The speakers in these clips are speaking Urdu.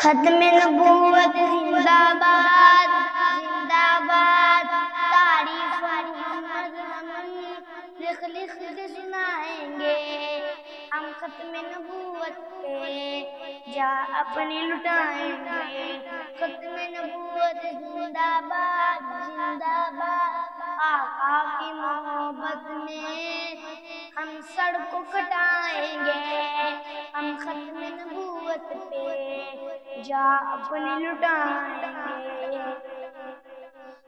ختم نبوت زندہ باد زندہ باد، تعریف محمد ہم لکھ لکھ کے سنائیں گے، ہم ختم نبوت پہ جا اپنی لٹائیں گے۔ ختم نبوت زندہ باد زندہ باد، آقا کی محبت میں ہم سر کو کٹائیں گے، ہم ختم نبوت پہ جا اپنی لٹائیں گے۔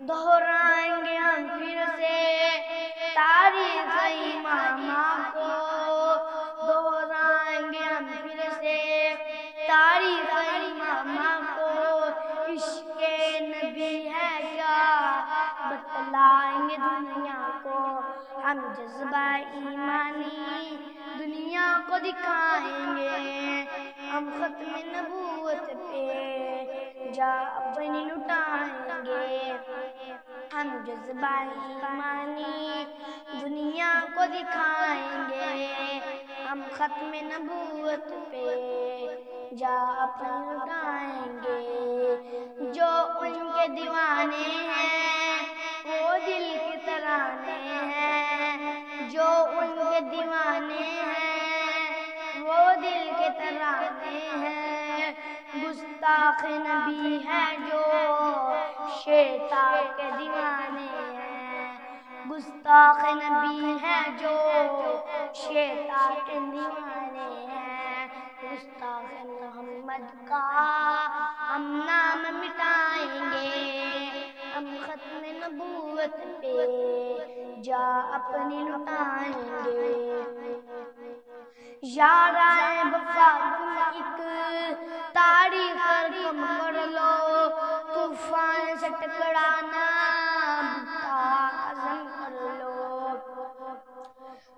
دہرائیں گے ہم پھر سے تاریخ امامہ کو، دہرائیں گے ہم پھر سے تاریخ امامہ کو، عشق نبی ہے کیا بتلائیں گے دنیا کو، ہم جذبہ ایمانی دنیا کو دکھائیں گے، ہم ختم نبوت پہ جا اپنی لٹائیں گے، ہم جذبہ ایمانی دنیا کو دکھائیں گے، ہم ختم نبوت پہ جا اپنی لٹائیں گے۔ جو ان کے دیوانے ہیں وہ دل کے ترانے ہیں، جو ان کے دیوانے ہیں وہ دل کے ترانے ہیں، گستاخ نبی ہے جو شیطان کے دیوانے ہیں، گستاخ نبی ہے جو شیطان کے دیوانے ہیں، گستاخ محمد کا ہم نام مٹائیں گے، ہم ختم نبوت پہ جا اپنی لٹائیں گے۔ یارائے وفا تم ایک تاریخ رقم کر لو، طوفان سے ٹکرانا بتا عزم کر لو،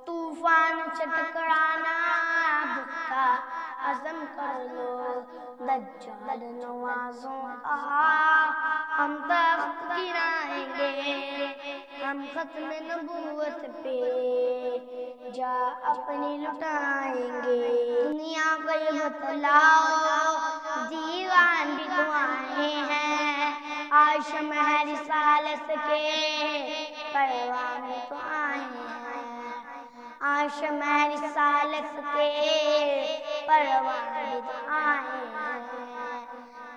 طوفان سے ٹکرانا بتا عزم کر لو، دجال نوازوں کا ہم تخت گرائیں گے، ہم ختم نبوت پہ جا اپنی لٹائیں گے۔ دنیا کو یہ بتلاؤ دیوان بھی تو آئے ہیں، آج شمع رسالت کے پروان بھی تو آئے ہیں، آج شمع رسالت کے پروان بھی تو آئے ہیں،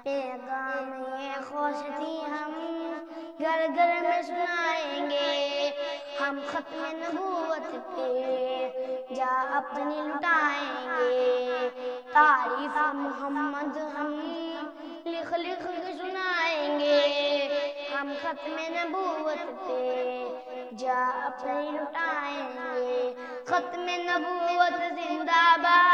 پیغام یہ خوشتی ہم گھر گھر میں سنائیں گے، ہم ختم نبوت پہ جا اپنی لٹائیں گے، تعریف محمد ہم لکھ لکھ کے سنائیں گے، ہم ختم نبوت پہ جا اپنی لٹائیں گے۔ ختم نبوت زندہ باد